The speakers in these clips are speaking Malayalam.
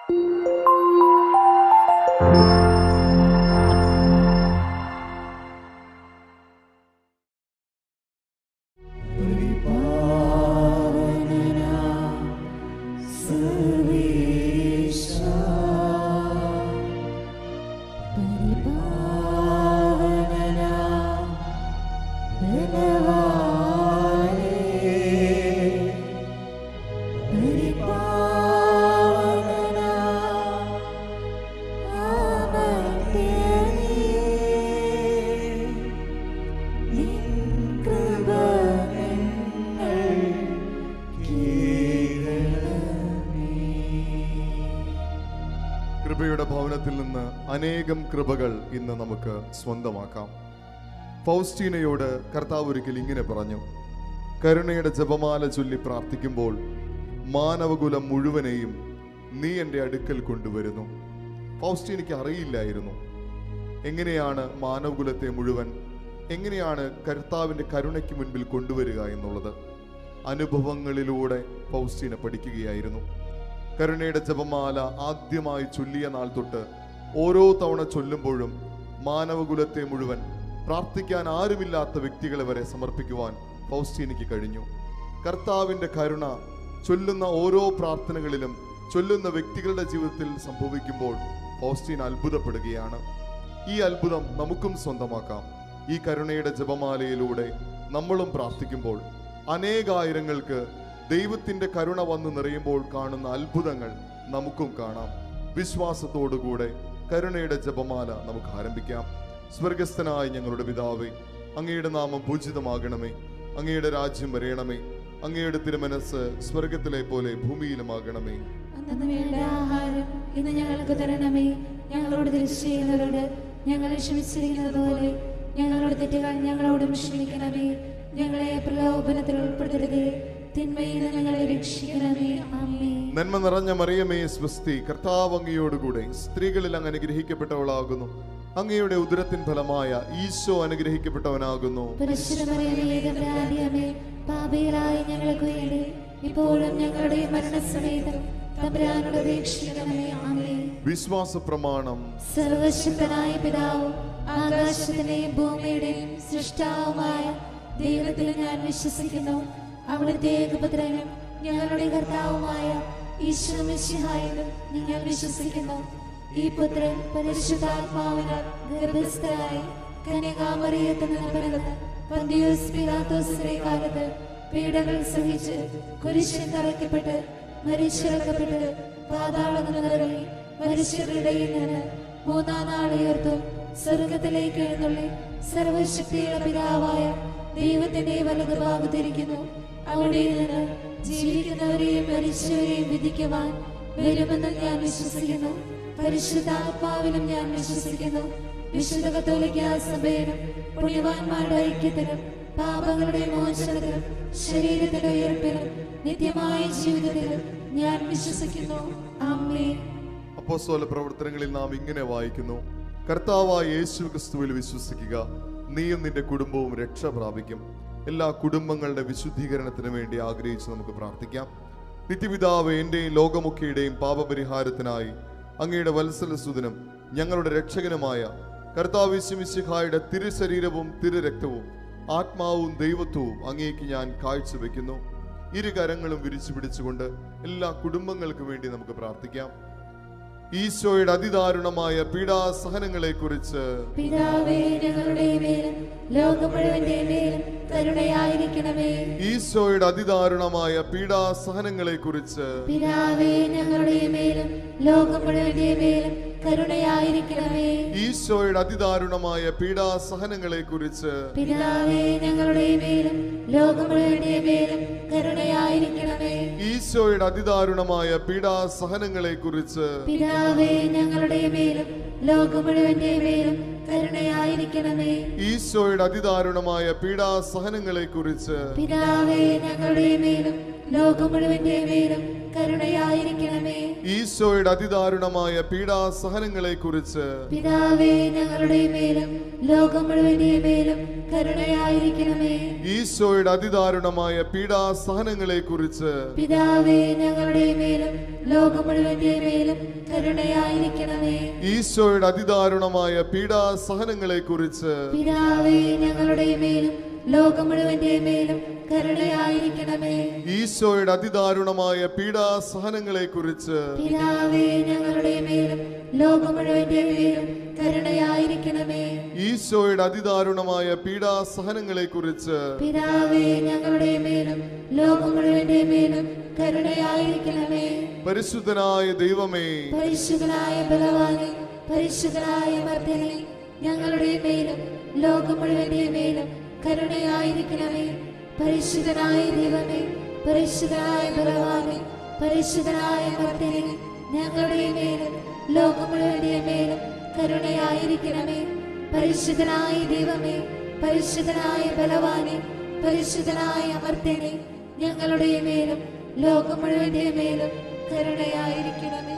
കൃപയുടെ ഭവനത്തിൽ നിന്ന് അനേകം കൃപകൾ ഇന്ന് നമുക്ക് സ്വന്തമാക്കാം. ഫൗസ്റ്റീനയോട് കർത്താവ് ഒരിക്കൽ ഇങ്ങനെ പറഞ്ഞു: കരുണയുടെ ജപമാല ചൊല്ലി പ്രാർത്ഥിക്കുമ്പോൾ മാനവകുലം മുഴുവനെയും നീ എൻ്റെ അടുക്കൽ കൊണ്ടുവരുന്നു. ഫൗസ്റ്റീനയ്ക്ക് അറിയില്ലായിരുന്നു എങ്ങനെയാണ് മാനവകുലത്തെ മുഴുവൻ, എങ്ങനെയാണ് കർത്താവിൻ്റെ കരുണയ്ക്ക് മുൻപിൽ കൊണ്ടുവരിക എന്നുള്ളത്. അനുഭവങ്ങളിലൂടെ ഫൗസ്റ്റീന പഠിക്കുകയായിരുന്നു. കരുണയുടെ ജപമാല ആദ്യമായി ചൊല്ലിയ നാൾ തൊട്ട് ഓരോ തവണ ചൊല്ലുമ്പോഴും മാനവകുലത്തെ മുഴുവൻ, പ്രാർത്ഥിക്കാൻ ആരുമില്ലാത്ത വ്യക്തികളെ വരെ സമർപ്പിക്കുവാൻ ഫൗസ്റ്റീനയ്ക്ക് കഴിഞ്ഞു. കർത്താവിൻ്റെ കരുണ ചൊല്ലുന്ന ഓരോ പ്രാർത്ഥനകളിലും ചൊല്ലുന്ന വ്യക്തികളുടെ ജീവിതത്തിൽ സംഭവിക്കുമ്പോൾ ഫൗസ്റ്റീന അത്ഭുതപ്പെടുകയാണ്. ഈ അത്ഭുതം നമുക്കും സ്വന്തമാക്കാം. ഈ കരുണയുടെ ജപമാലയിലൂടെ നമ്മളും പ്രാർത്ഥിക്കുമ്പോൾ അനേകായിരങ്ങൾക്ക് ദൈവത്തിൻ്റെ കരുണ വന്നു നിറയുമ്പോൾ കാണുന്ന അത്ഭുതങ്ങൾ നമുക്കും കാണാം. വിശ്വാസത്തോടുകൂടെ കരുണയുടെ ജപമാല നമുക്ക് ആരംഭിക്കാം. സ്വർഗസ്ഥനായ ഞങ്ങളുടെ പിതാവേ, അങ്ങയുടെ നാമം പൂജിതമാകണമേ. അങ്ങയുടെ രാജ്യം വരയണമേ. അങ്ങയുടെ തിരുമനസ് സ്വർഗത്തിലെ പോലെ ഭൂമിയിലുമാകണമേ. ആഹാരം ഇന്ന് ഞങ്ങൾക്ക് തരണമേ. ഞങ്ങളോട് തെറ്റ് ചെയ്യുന്നവരോട് ഞങ്ങൾ ക്ഷമിച്ചിരിക്കുന്നത് പോലെ ഞങ്ങളുടെ തെറ്റുകൾ ഞങ്ങളോടും ക്ഷമിക്കണമേ. ഞങ്ങളെ പ്രലോഭനത്തിൽ ഉൾപ്പെടുത്തരുതേ, തിന്മയിൽ ഞങ്ങളെ രക്ഷിക്കണമേ. ആമേൻ. നന്മ നിറഞ്ഞ മറിയമേ സ്വസ്തി, കർത്താവ് അങ്ങയോടുകൂടെ സ്ത്രീകളിൽ അങ്ങ് അനുഗ്രഹിക്കപ്പെട്ടവളാകുന്നു. അങ്ങയുടെ ഉദരത്തിൻ ഫലമായ ഈശോ അനുഗ്രഹിക്കപ്പെട്ടവനാകുന്നു. പരിശുദ്ധ മറിയമേ തമ്പുരാന്റമ്മേ, പാപികളായ ഞങ്ങൾക്ക് വേണ്ടി ഇപ്പോഴും ഞങ്ങളുടെ മരണസമയത്തും തമ്പുരാനോട് അപേക്ഷിക്കണമേ. ആമേൻ. വിശ്വാസ പ്രമാണം. സർവശക്തനായ പിതാവും ആകാശത്തിന്റെയും ഭൂമിയുടെയും സൃഷ്ടാവുമായ ദൈവത്തിൽ ഞാൻ വിശ്വസിക്കുന്നു. അവിടുത്തെ ഏകപുത്രനും ഞങ്ങളുടെ കർത്താവുമായ ഈശോ മിശിഹായിലും ഞാൻ വിശ്വസിക്കുന്നു. ഈ പുത്രൻ പരിശുദ്ധാത്മാവിനാൽ ഗർഭസ്ഥനായി കന്യകാമറിയത്തിൽ നിന്ന് പിറന്ന് പന്തിയോസ് പീലാത്തോസിന്റെ കാലത്ത് പീഡകൾ സഹിച്ച് കുരിശിൽ തറയ്ക്കപ്പെട്ട് മരിച്ചിറക്കപ്പെട്ട് പാതാളത്തിൽ ഇറങ്ങി മരിച്ചവരുടെ ഇടയിൽ നിന്ന് മൂന്നാം നാൾ ഉയർത്തു സ്വർഗത്തിലേക്ക് എഴുന്നള്ളി സർവശക്തിയുടെ പിതാവായ ദൈവത്തിന്റെ വലതുഭാഗത്തിരിക്കുന്നു. അവിടെ നിന്ന് ജീവിക്കുന്നവരെയും മരിച്ചവരെയും വിധിക്കുവാൻ വരുമെന്ന് ഞാൻ വിശ്വസിക്കുന്നു. പരിശുദ്ധാത്മാവിലും ഞാൻ വിശ്വസിക്കുന്നു. വിശുദ്ധ കത്തോലിക്ക സഭയിലും പുണ്യവാന്മാരുടെ ഐക്യത്തിലും പാപങ്ങളുടെ മോചനത്തിലും ശരീരത്തിന്റെ ഉയർപ്പിലും നിത്യമായ ജീവിതത്തിലും ഞാൻ വിശ്വസിക്കുന്നു. ആമേൻ. അപ്പോസ്തല പ്രവർത്തനങ്ങളിൽ നാം ഇങ്ങനെ വായിക്കുന്നു: കർത്താവായ യേശു ക്രിസ്തുവിൽ വിശ്വസിക്കുക, നീയും നിന്റെ കുടുംബവും രക്ഷ പ്രാപിക്കും. എല്ലാ കുടുംബങ്ങളുടെ വിശുദ്ധീകരണത്തിന് വേണ്ടി ആഗ്രഹിച്ച് നമുക്ക് പ്രാർത്ഥിക്കാം. നിത്യപിതാവേ, എന്റെയും ലോകമൊക്കെയുടെയും പാപപരിഹാരത്തിനായി അങ്ങയുടെ വത്സലസുതനും ഞങ്ങളുടെ രക്ഷകനുമായ കർത്താവ് യേശു മിശിഹായുടെ തിരുശരീരവും തിരുരക്തവും ആത്മാവും ദൈവത്വവും അങ്ങേക്ക് ഞാൻ കാഴ്ചവെക്കുന്നു. ഇരു കരങ്ങളും വിരിച്ചു പിടിച്ചുകൊണ്ട് എല്ലാ കുടുംബങ്ങൾക്കും വേണ്ടി നമുക്ക് പ്രാർത്ഥിക്കാം. ഈശോയുടെ അതിദാരുണമായ പീഡാസഹനങ്ങളെ കുറിച്ച് പിതാവേ ഞങ്ങളുടെ മേലും ലോകം മുഴുവന്റെ മേലും കരുണയായിരിക്കണമേ. ഈശോയുടെ അതിദാരുണമായ പീഡാസഹനങ്ങളെ കുറിച്ച് പിതാവേ ഞങ്ങളുടെ മേലും ലോകം മുഴുവന്റെ മേലും കരുണയായിരിക്കണമേ. ഈശോയുടെ അതിദാരുണമായ പീഡാസഹനങ്ങളെ കുറിച്ച് പിതാവേ ഞങ്ങളുടെ മേലും ലോകം മുഴുവന്റെ മേലും കരുണയായിരിക്കണമേ. ഈശോയുടെ അതിദാരുണമായ പീഡാസഹനങ്ങളെ കുറിച്ച് പിതാവേ ഞങ്ങളുടെ മേലും ലോകം മുഴുവന്റെ മേലും കരുണയായിരിക്കണമേ. ഈശോയുടെ അതിദാരുണമായ പീഡാസഹനങ്ങളെ കുറിച്ച് പിതാവേ ഞങ്ങളുടെ മേലും ലോകം മുഴുവന്റെ മേലും കരുണയായിരിക്കണമേ. ഈശോയുടെ അതിദാരുണമായ പീഡാസഹനങ്ങളെ കുറിച്ച് പിതാവേ ഞങ്ങളുടെ മേലും ലോകം മുഴുവന്റെ മേലും കരുണയായിരിക്കണമേ. ഈശോയുടെ അതിദാരുണമായ പീഡാസഹനങ്ങളെ കുറിച്ച് പിതാവേ ഞങ്ങളുടെ മേലും ലോകം മുഴുവന്റെ മേലും കരുണയായിരിക്കണമേ. ഈശോയുടെ അതിദാരുണമായ പീഡാസഹനങ്ങളെ കുറിച്ച് പിതാവേ ഞങ്ങളുടെ മേലും ലോകം മുഴുവന്റെ മേലും കരുണയായിരിക്കണമേ. ഈശോയുടെ അതിദാരുണമായ പീഡാസഹനങ്ങളെ കുറിച്ച് പിതാവേ ഞങ്ങളുടെ മേലും ലോകം മുഴുവന്റെ മേലും കരുണയായിരിക്കണമേ. ഈശോയുടെ അതിദാരുണമായ പീഡാസഹനങ്ങളെ കുറിച്ച് പിതാവേ ഞങ്ങളുടെ മേലും ലോകം മുഴുവന്റെ മേലും കരുണയായിരിക്കണമേ. പരിശുദ്ധനായ ദൈവമേ, പരിശുദ്ധനായ ബലവാനേ, പരിശുദ്ധനായ മർദ്ദനേ, ഞങ്ങളുടെ മേലും ലോകം മുഴുവന്റെ മേലും കരുണയായിരിക്കണമേ. പരിശുദ്ധനായ ദൈവമേ, പരിശുദ്ധനായ ബലവാനേ, പരിശുദ്ധനായ മർദ്ദനേ, ഞങ്ങളുടെ മേലും ലോകം മുഴുവന്റെ മേലും കരുണയായിരിക്കണമേ. പരിശുദ്ധനായ ദൈവമേ, പരിശുദ്ധനായ ബലവാനേ, പരിശുദ്ധനായ മർദ്ദനേ, ഞങ്ങളുടെ മേലും ലോകം മുഴുവന്റെ മേലും കരുണയായിരിക്കണമേ.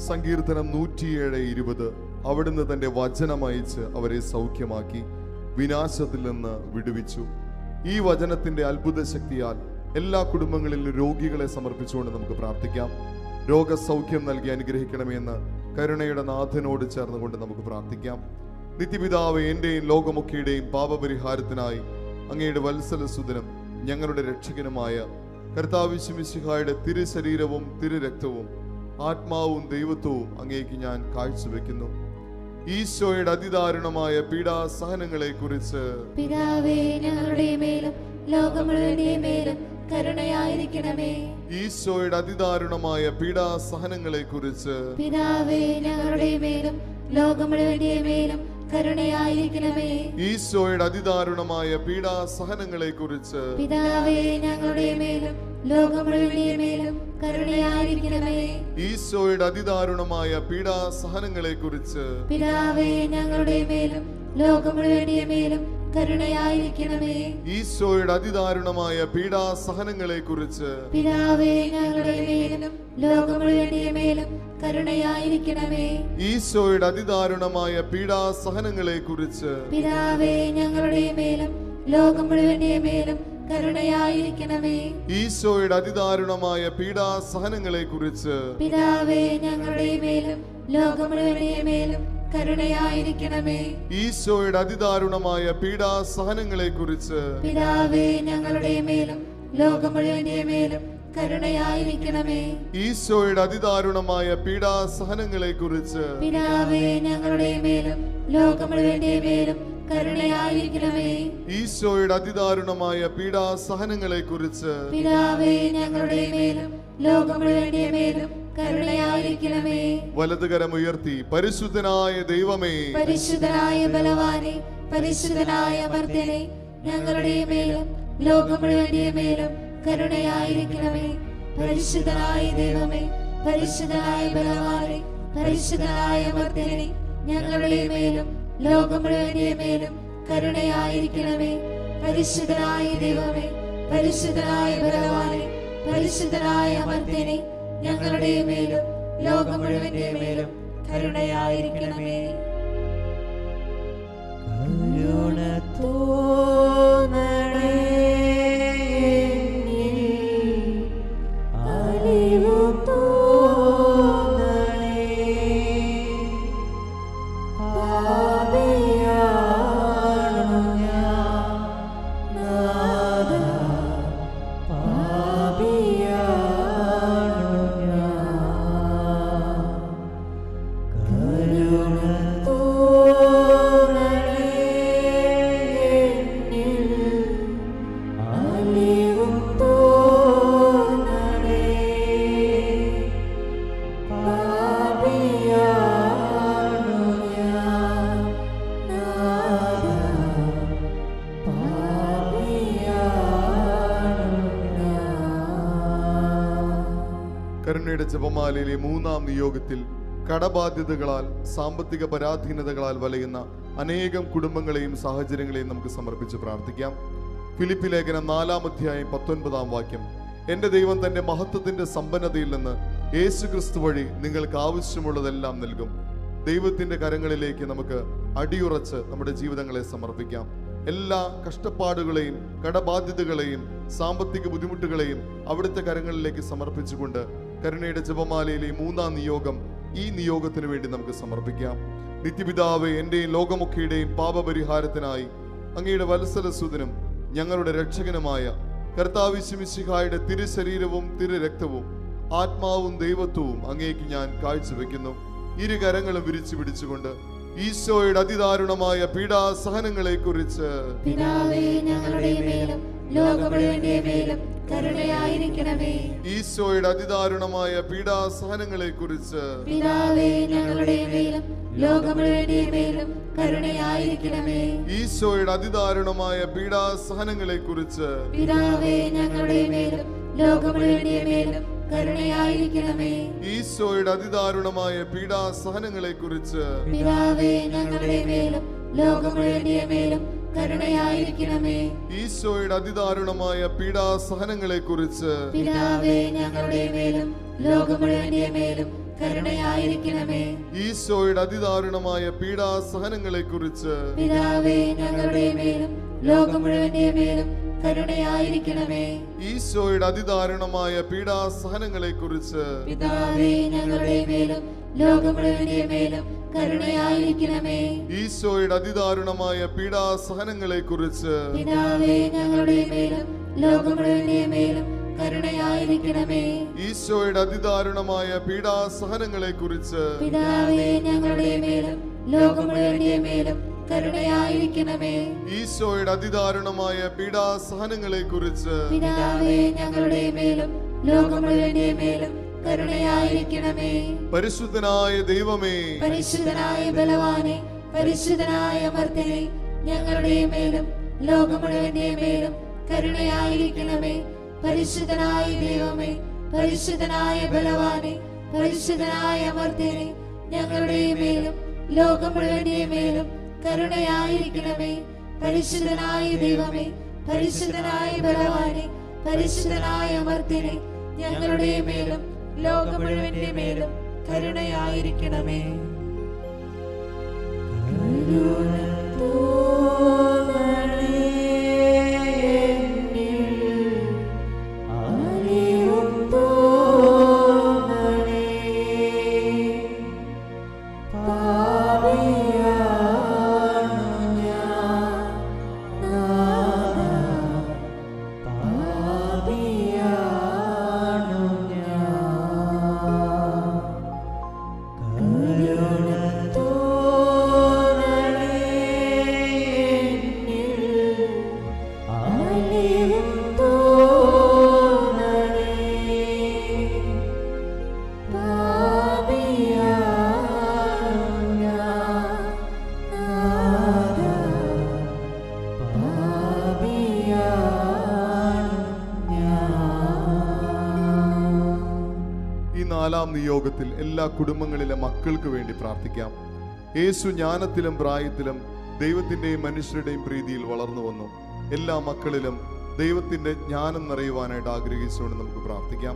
സങ്കീർത്തനം 107:20. അവിടുന്ന് തന്റെ വചനമയച്ച് അവരെ സൗഖ്യമാക്കി, വിനാശത്തിൽ നിന്ന് വിടുവിച്ചു. ഈ വചനത്തിന്റെ അത്ഭുത ശക്തിയാൽ എല്ലാ കുടുംബങ്ങളിലും രോഗികളെ സമർപ്പിച്ചുകൊണ്ട് നമുക്ക് പ്രാർത്ഥിക്കാം. രോഗസൗഖ്യം നൽകി അനുഗ്രഹിക്കണമെന്ന് കരുണയുടെ നാഥനോട് ചേർന്നുകൊണ്ട് നമുക്ക് പ്രാർത്ഥിക്കാം. നിത്യപിതാവേ, എന്റെയും ലോകമൊക്കെയുടെയും പാപപരിഹാരത്തിനായി അങ്ങയുടെ വത്സലസുതനും ഞങ്ങളുടെ രക്ഷകനുമായ കർത്താവ് മിശിഹായുടെ തിരുശരീരവും തിരുരക്തവും ആത്മാവും ദൈവത്വവും അങ്ങേക്ക് ഞാൻ കാഴ്ചവെക്കുന്നു. ഈശോയുടെ അതിദാരുണമായ പീഡാസഹനങ്ങളെ കുറിച്ച് പിതാവേ ഞങ്ങളുടെ മേലും ലോകം മുഴുവന്റെ മേലും കരുണയായിരിക്കണമേ. ഈശോയുടെ അതിദാരുണമായ പീഡാസഹനങ്ങളെ കുറിച്ച് പിതാവേ ഞങ്ങളുടെ മേലും ലോകം മുഴുവന്റെ മേലും കരുണയായിരിക്കണമേ. ഈശോയുടെ അതിദാരുണമായ പീഡാസഹനങ്ങളെ കുറിച്ച് പിതാവേ ഞങ്ങളുടെ മേലും ലോകം മുഴുവന്റെ മേലും കരുണയായിരിക്കണമേ. ഈശോയുടെ അതിദാരുണമായ പീഡാസഹനങ്ങളെ കുറിച്ച് പിതാവേ ഞങ്ങളുടെ മേലും ലോകം മുഴുവന്റെ മേലും കരുണയായിരിക്കണമേ. ഈശോയുടെ അതിദാരുണമായ പീഡാസഹനങ്ങളെ കുറിച്ച് പിതാവേ ഞങ്ങളുടെ മേലും ലോകം മുഴുവന്റെ മേലും കരുണയായിരിക്കണമേ. ഈശോയുടെ അതിദാരുണമായ പീഡാസഹനങ്ങളെ കുറിച്ച് പിതാവേ ഞങ്ങളുടെ മേലും ലോകം മുഴുവന്റെ മേലും കരുണയായിരിക്കണമേ. ഈശോയുടെ അതിദാരുണമായ പീഡാസഹനങ്ങളെ കുറിച്ച് പിതാവേ ഞങ്ങളുടെ മേലും ലോകം മുഴുവന്റെ മേലും കരുണയായിരിക്കണമേ. ഈശോയുടെ അതിദാരുണമായ പീഡാസഹനങ്ങളെ കുറിച്ച് പിതാവേ ഞങ്ങളുടെ മേലും ലോകം മുഴുവന്റെ മേലും കരുണയായിരിക്കണമേ. ഈശോയുടെ അതിദാരുണമായ പീഡാസഹനങ്ങളെ കുറിച്ച് പിതാവേ ഞങ്ങളുടെ മേലും ലോകം മുഴുവന്റെ മേലും കരുണയായിരിക്കണമേ. ഈശോയുടെ അതിദാരുണമായ പീഡാസഹനങ്ങളെ കുറിച്ച് പിതാവേ ഞങ്ങളുടെ മേലും ലോകം മുഴുവന്റെ മേലും കരുണയായിരിക്കണമേ. വലതുകരം ഉയർത്തി പരിശുദ്ധനായ ദൈവമേ, പരിശുദ്ധനായ ബലവാനേ, പരിശുദ്ധനായ മർദ്ദനേ, ഞങ്ങളുടെ മേലും ലോകം മുഴുവന്റെ മേലും കരുണയായിരിക്കണമേ. പരിശുദ്ധനായ ദൈവമേ, പരിശുദ്ധനായ ബലവാനേ, പരിശുദ്ധനായ മർദ്ദനേ, ഞങ്ങളുടെ മേലും ലോകം മുഴുവന്റെ മേലും കരുണയായിരിക്കണമേ. പരിശുദ്ധനായ ദൈവമേ, പരിശുദ്ധനായ ബലവാനേ, പരിശുദ്ധനായ മർദ്ദനേ, ഞങ്ങളുടെ മേലും ലോകം മുഴുവന്റെ മേലും കരുണയായിരിക്കണമേ. കരുണ തോന്നണേ, അലിവു തോന്നണേ, പാപിയാണു ഞാൻ, കരുണയുടെ ജപമാലയിലെ 3-ാം നിയോഗത്തിൽ കടബാധ്യതകളാൽ സാമ്പത്തിക പരാധീനതകളാൽ വലയുന്ന അനേകം കുടുംബങ്ങളെയും സാഹചര്യങ്ങളെയും നമുക്ക് സമർപ്പിച്ച് പ്രാർത്ഥിക്കാം. ഫിലിപ്പി ലേഖനം 4-ാം അധ്യായം 19-ാം വാക്യം, എന്റെ ദൈവം തന്റെ മഹത്വത്തിന്റെ സമ്പന്നതയിൽ നിന്ന് യേശു ക്രിസ്തു വഴി നിങ്ങൾക്ക് ആവശ്യമുള്ളതെല്ലാം നൽകും. ദൈവത്തിന്റെ കരങ്ങളിലേക്ക് നമുക്ക് അടിയുറച്ച് നമ്മുടെ ജീവിതങ്ങളെ സമർപ്പിക്കാം. എല്ലാ കഷ്ടപ്പാടുകളെയും കടബാധ്യതകളെയും സാമ്പത്തിക ബുദ്ധിമുട്ടുകളെയും അവിടുത്തെ കരങ്ങളിലേക്ക് സമർപ്പിച്ചുകൊണ്ട് കരുണയുടെ ജപമാലയിലെ 3-ാം നിയോഗം, ഈ നിയോഗത്തിന് വേണ്ടി നമുക്ക് സമർപ്പിക്കാം. നിത്യപിതാവേ, എന്റെയും ലോകമൊക്കെയുടെയും പാപപരിഹാരത്തിനായി അങ്ങയുടെ വത്സലസുതനും ഞങ്ങളുടെ രക്ഷകനുമായ കർത്താവ് യേശു മിശിഹായുടെ തിരുശരീരവും തിരുരക്തവും ആത്മാവും ദൈവത്വവും അങ്ങേക്ക് ഞാൻ കാഴ്ചവെക്കുന്നു. ഇരു കരങ്ങളും വിരിച്ചു പിടിച്ചുകൊണ്ട് ഈശോയുടെ അതിദാരുണമായ പീഡാസഹനങ്ങളെ കുറിച്ച് പിതാവേ ഞങ്ങളുടെ മേലും ലോകം മുഴുവന്റെ മേലും കരുണയായിരിക്കണമേ. ഈശോയുടെ അതിദാരുണമായ പീഡാസഹനങ്ങളെ കുറിച്ച് പിതാവേ ഞങ്ങളുടെ മേലും ലോകം മുഴുവന്റെ മേലും കരുണയായിരിക്കണമേ. ഈശോയുടെ അതിദാരുണമായ പീഡാസഹനങ്ങളെ കുറിച്ച് പിതാവേ ഞങ്ങളുടെ മേലും ലോകം മുഴുവന്റെ മേലും കരുണയായിരിക്കണമേ. ഈശോയുടെ അതിദാരുണമായ പീഡാസഹനങ്ങളെ കുറിച്ച് പിതാവേ ഞങ്ങളുടെ മേലും ലോകം മുഴുവന്റെ മേലും കരുണയായിരിക്കണമേ. ഈശോയുടെ അതിദാരുണമായ പീഡാസഹനങ്ങളെ കുറിച്ച് പിതാവേ ഞങ്ങളുടെ മേലും ലോകം മുഴുവന്റെ മേലും കരുണയായിരിക്കണമേ. ഈശോയുടെ അതിദാരുണമായ പീഡാസഹനങ്ങളെ കുറിച്ച് പിതാവേ ഞങ്ങളുടെ മേലും ലോകം മുഴുവന്റെ മേലും കരുണയായിരിക്കണമേ. ഈശോയുടെ അതിദാരുണമായ പീഡാസഹനങ്ങളെ കുറിച്ച് പിതാവേ ഞങ്ങളുടെ മേലും ലോകം മുഴുവന്റെ മേലും കരുണയായിരിക്കണമേ. ഈശോയുടെ അതിദാരുണമായ പീഡാസഹനങ്ങളെ കുറിച്ച് പിതാവേ ഞങ്ങളുടെ മേലും ലോകം മുഴുവന്റെ മേലും കരുണയായിരിക്കണമേ. ഈശോയുടെ അതിദാരുണമായ പീഡാസഹനങ്ങളെ കുറിച്ച് പിതാവേ ഞങ്ങളുടെ മേലും ലോകം മുഴുവന്റെ മേലും കരുണയായിരിക്കണമേ. ഈശോയുടെ അതിദാരുണമായ പീഡാസഹനങ്ങളെ കുറിച്ച് പിതാവേ ഞങ്ങളുടെ മേലും ലോകം മുഴുവന്റെ മേലും കരുണയായിരിക്കണമേ. പരിശുദ്ധനായ ദൈവമേ, പരിശുദ്ധനായ ബലവാനെ, പരിശുദ്ധനായ അമർത്യനെ, ഞങ്ങളുടെ മേലും ലോകം മുഴുവന്റെ മേലും കരുണയായിരിക്കണമേ. പരിശുദ്ധനായ ദൈവമേ, പരിശുദ്ധനായ ബലവാനെ, പരിശുദ്ധനായ അമർത്യനെ, ഞങ്ങളുടെ മേലും ലോകം മുഴുവന്റെ മേലും കരുണയായിരിക്കണമേ. പരിശുദ്ധനായ ദൈവമേ, പരിശുദ്ധനായ ബലവാനെ, പരിശുദ്ധനായ അമർത്യനെ, ഞങ്ങളുടെ മേലും ലോകം മുഴുവന്റെ മേലും കരുണയായിരിക്കണമേ. നിയോഗത്തിൽ എല്ലാ കുടുംബങ്ങളിലെ മക്കൾക്ക് വേണ്ടി പ്രാർത്ഥിക്കാം. യേശു ജ്ഞാനത്തിലും പ്രായത്തിലും ദൈവത്തിന്റെയും മനുഷ്യരുടെയും പ്രീതിയിൽ വളർന്നു വന്നു. എല്ലാ മക്കളിലും ദൈവത്തിന്റെ ജ്ഞാനം നിറയുവാനായിട്ട് ആഗ്രഹിച്ചുകൊണ്ട് നമുക്ക് പ്രാർത്ഥിക്കാം.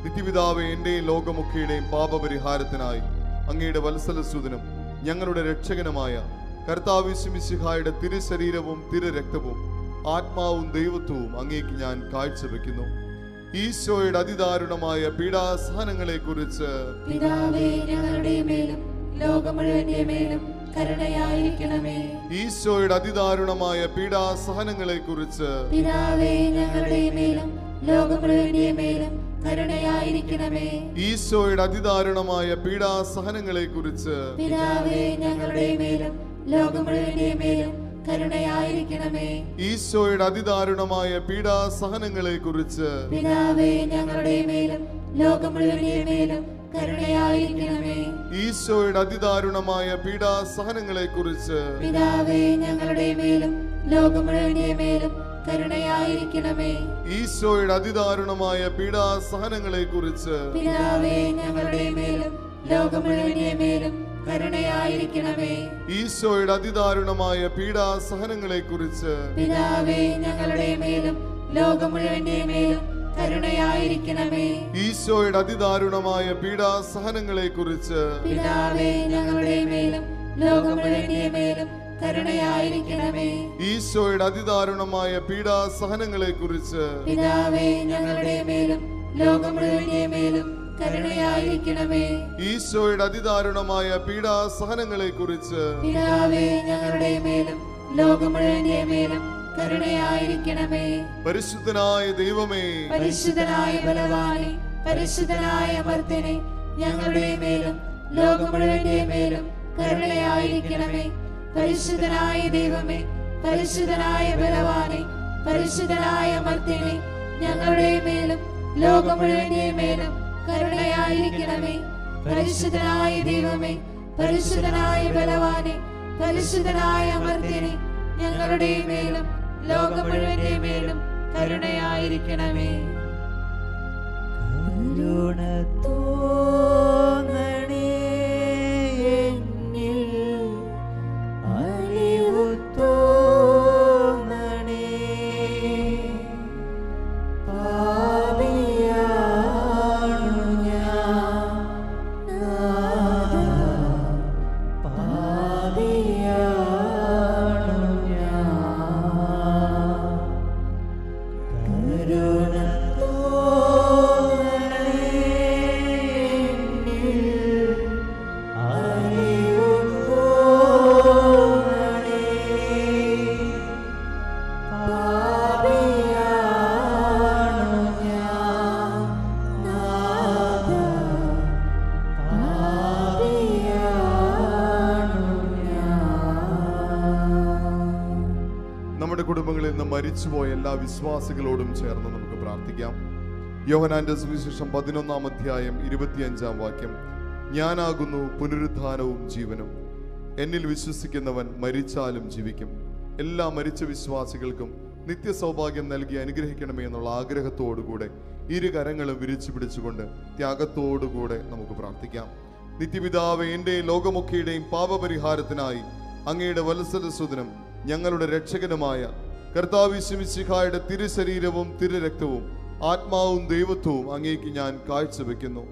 നിത്യപിതാവേ, എന്റെയും ലോകമൊക്കെയുടെയും പാപപരിഹാരത്തിനായി അങ്ങയുടെ വത്സലസുതനും ഞങ്ങളുടെ രക്ഷകനുമായ കർത്താവ് യേശു മിശിഹായുടെ തിരുശരീരവും തിരുരക്തവും ആത്മാവും ദൈവത്വവും അങ്ങേക്ക് ഞാൻ കാഴ്ചവെക്കുന്നു. ഈശോയുടെ അതിദാരുണമായ പീഡാസഹനങ്ങളെ കുറിച്ച് പിതാവേ ഞങ്ങളുടെ മേലും ലോകം മുഴുവന്റെ മേലും കരുണയായിരിക്കണമേ. ഈശോയുടെ അതിദാരുണമായ പീഡാസഹനങ്ങളെ കുറിച്ച് പിതാവേ ഞങ്ങളുടെ മേലും ലോകം മുഴുവന്റെ മേലും കരുണയായിരിക്കണമേ. ഈശോയുടെ അതിദാരുണമായ പീഡാസഹനങ്ങളെ കുറിച്ച് പിതാവേ ഞങ്ങളുടെ മേലും ലോകം മുഴുവന്റെ മേലും കരുണയായിരിക്കണമേ. ഈശോയുടെ അതിദാരുണമായ പീഡാസഹനങ്ങളെ കുറിച്ച് പിതാവേ ഞങ്ങളുടെ മേലും ലോകം മുഴുവന്റെ മേലും കരുണയായിരിക്കണമേ. ഈശോയുടെ അതിദാരുണമായ പീഡാസഹനങ്ങളെ കുറിച്ച് പിതാവേ ഞങ്ങളുടെ മേലും ലോകം മുഴുവന്റെ മേലും കരുണയായിരിക്കണമേ. ഈശോയുടെ അതിദാരുണമായ പീഡാസഹനങ്ങളെ കുറിച്ച് പിതാവേ ഞങ്ങളുടെ മേലും ലോകം മുഴുവന്റെ മേലും കരുണയായിരിക്കണമേ. ഈശോയുടെ അതിദാരുണമായ പീഡാസഹനങ്ങളെ കുറിച്ച് പിതാവേ ഞങ്ങളുടെ മേലും ലോകം മുഴുവന്റെ മേലും കരുണയായിരിക്കണമേ. ഈശോയുടെ അതിദാരുണമായ പീഡാസഹനങ്ങളെ കുറിച്ച് പിതാവേ ഞങ്ങളുടെ മേലും ലോകം മുഴുവന്റെ മേലും കരുണയായിരിക്കണമേ. ഈശോയുടെ അതിദാരുണമായ പീഡാസഹനങ്ങളെ കുറിച്ച് പിതാവേ ഞങ്ങളുടെ മേലും ലോകം മുഴുവന്റെ മേലും കരുണയായിരിക്കണമേ. ഈശോയുടെ അതിദാരുണമായ പീഡാസഹനങ്ങളെ കുറിച്ച് പിതാവേ ഞങ്ങളുടെ മേലും ലോകം മുഴുവന്റെ മേലും കരുണയായിരിക്കണമേ. പരിശുദ്ധനായ ദൈവമേ, പരിശുദ്ധനായ ബലവാനെ, പരിശുദ്ധനായ അമർത്യനെ, ഞങ്ങളുടെ മേലും ലോകം മുഴുവന്റെ മേലും കരുണയായിരിക്കണമേ. പരിശുദ്ധനായ ദൈവമേ, പരിശുദ്ധനായ ബലവാനെ, പരിശുദ്ധനായ അമർത്യനെ, ഞങ്ങളുടെ മേലും ലോകം മുഴുവന്റെ മേലും കരുണയായിരിക്കണമേ. പരിശുദ്ധനായ ദൈവമേ, പരിശുദ്ധനായ ബലവാനെ, പരിശുദ്ധനായ അമർത്യനെ, ഞങ്ങളുടെ മേലും ലോകം മുഴുവന്റെ മേലും കരുണയായിരിക്കണമേ. കരുണ തോന്നണേ എന്നിൽ, അലിവു തോന്നണേ. പാപിയാണു ഞാൻ നാഥാ, പാപിയാണു ഞാൻ. കരുണ തോന്നണേ എന്നിൽ, അലിവു തോന്നണേ. പാപിയാണു ഞാൻ നാഥാ, പാപിയാണു ഞാൻ. നമ്മുടെ കുടുംബങ്ങളിൽ നിന്ന് മരിച്ചുപോയ എല്ലാ വിശ്വാസികളോടും ചേർന്ന് നമുക്ക് പ്രാർത്ഥിക്കാം. യോഹന്നാന്റെ സുവിശേഷം 11-ാം അധ്യായം 25-ാം വാക്യം: ഞാനാകുന്നു പുനരുത്ഥാനവും ജീവനും, എന്നിൽ വിശ്വസിക്കുന്നവൻ മരിച്ചാലും ജീവിക്കും. എല്ലാ മരിച്ച വിശ്വാസികൾക്കും നിത്യസൗഭാഗ്യം നൽകി അനുഗ്രഹിക്കണമേ എന്നുള്ള ആഗ്രഹത്തോടുകൂടെ ഇരു കരങ്ങളും വിരിച്ചു പിടിച്ചുകൊണ്ട് ത്യാഗത്തോടുകൂടെ നമുക്ക് പ്രാർത്ഥിക്കാം. നിത്യപിതാവേ, എന്റെയും ലോകമൊക്കെയുടെയും പാപപരിഹാരത്തിനായി അങ്ങയുടെ വത്സലസുതനും ഞങ്ങളുടെ രക്ഷകനുമായ കർത്താവ് യേശു മിശിഹായുടെ തിരുശരീരവും തിരുരക്തവും ആത്മാവും ദൈവത്വവും അങ്ങേക്ക് ഞാൻ കാഴ്ചവെക്കുന്നു.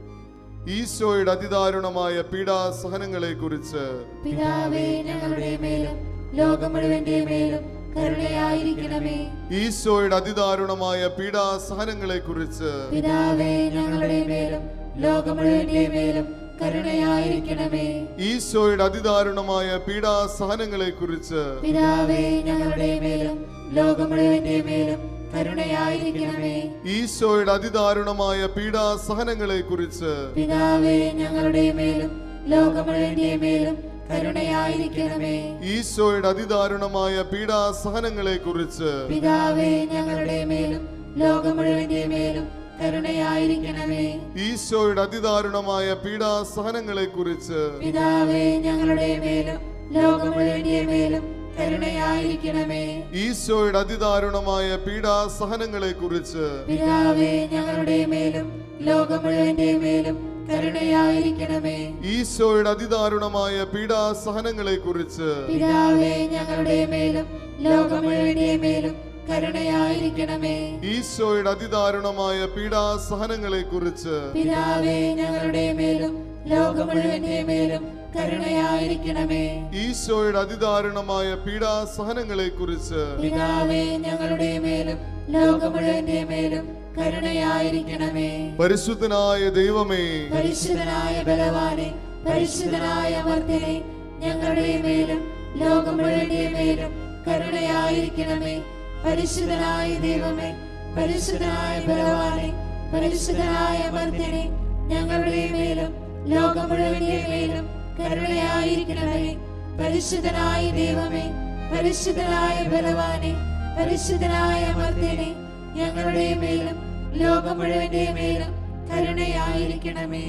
ഈശോയുടെ അതിദാരുണമായ പീഡാസഹനങ്ങളെ കുറിച്ച് പിതാവേ ഞങ്ങളുടെ മേലും ലോകം മുഴുവന്റെ മേലും കരുണയായിരിക്കണമേ. ഈശോയുടെ അതിദാരുണമായ പീഡാസഹനങ്ങളെ കുറിച്ച് പിതാവേ ഞങ്ങളുടെ മേലും ലോകം മുഴുവന്റെ മേലും കരുണയായിരിക്കണമേ. ഈശോയുടെ അതിദാരുണമായ പീഡാസഹനങ്ങളെ കുറിച്ച് പിതാവേ ഞങ്ങളുടെ മേലും ലോകം മുഴുവന്റെ മേലും കരുണയായിരിക്കണമേ. ഈശോയുടെ അതിദാരുണമായ പീഡാസഹനങ്ങളെ കുറിച്ച് പിതാവേ ഞങ്ങളുടെ മേലും ലോകം മുഴുവന്റെ മേലും കരുണയായിരിക്കണമേ. ഈശോയുടെ അതിദാരുണമായ പീഡാസഹനങ്ങളെ കുറിച്ച് പിതാവേ ഞങ്ങളുടെ മേലും ലോകം മുഴുവന്റെ മേലും കരുണയായിരിക്കണമേ. ഈശോയുടെ അതിദാരുണമായ പീഡാസഹനങ്ങളെ കുറിച്ച് പിതാവേ ഞങ്ങളുടെ മേലും ലോകം മുഴുവന്റെ മേലും കരുണയായിരിക്കണമേ. ഈശോയുടെ അതിദാരുണമായ പീഡാസഹനങ്ങളെ കുറിച്ച് പിതാവേ ഞങ്ങളുടെ മേലും ലോകം മുഴുവന്റെ മേലും കരുണയായിരിക്കണമേ. ഈശോയുടെ അതിദാരുണമായ പീഡാസഹനങ്ങളെ കുറിച്ച് പിതാവേ ഞങ്ങളുടെ മേലും ലോകം മുഴുവന്റെ മേലും കരുണയായിരിക്കണമേ. ഈശോയുടെ അതിദാരുണമായ പീഡാസഹനങ്ങളെ കുറിച്ച് പിതാവേ ഞങ്ങളുടെ മേലും ലോകം മുഴുവന്റെ മേലും കരുണയായിരിക്കണമേ. ഈശോയുടെ അതിദാരുണമായ പീഡാസഹനങ്ങളെ കുറിച്ച് പിതാവേ ഞങ്ങളുടെ മേലും ലോകം മുഴുവന്റെ മേലും കരുണയായിരിക്കണമേ. പരിശുദ്ധനായ ദൈവമേ, പരിശുദ്ധനായ ബലവാനെ, പരിശുദ്ധനായ അമർത്യനെ, ഞങ്ങളുടെ മേലും ലോകം മുഴുവന്റെ മേലും കരുണയായിരിക്കണമേ. പരിശുദ്ധനായ ദൈവമേ, പരിശുദ്ധനായ ബലവാനെ, പരിശുദ്ധനായ അമർത്യനെ, ഞങ്ങളുടെ മേലും ലോകം മുഴുവന്റെ മേലും കരുണയായിരിക്കണമേ. പരിശുദ്ധനായ ദൈവമേ, പരിശുദ്ധനായ ബലവാനെ, പരിശുദ്ധനായ അമർത്യനെ, ഞങ്ങളുടെ മേലും ലോകം മുഴുവന്റെ മേലും കരുണയായിരിക്കണമേ.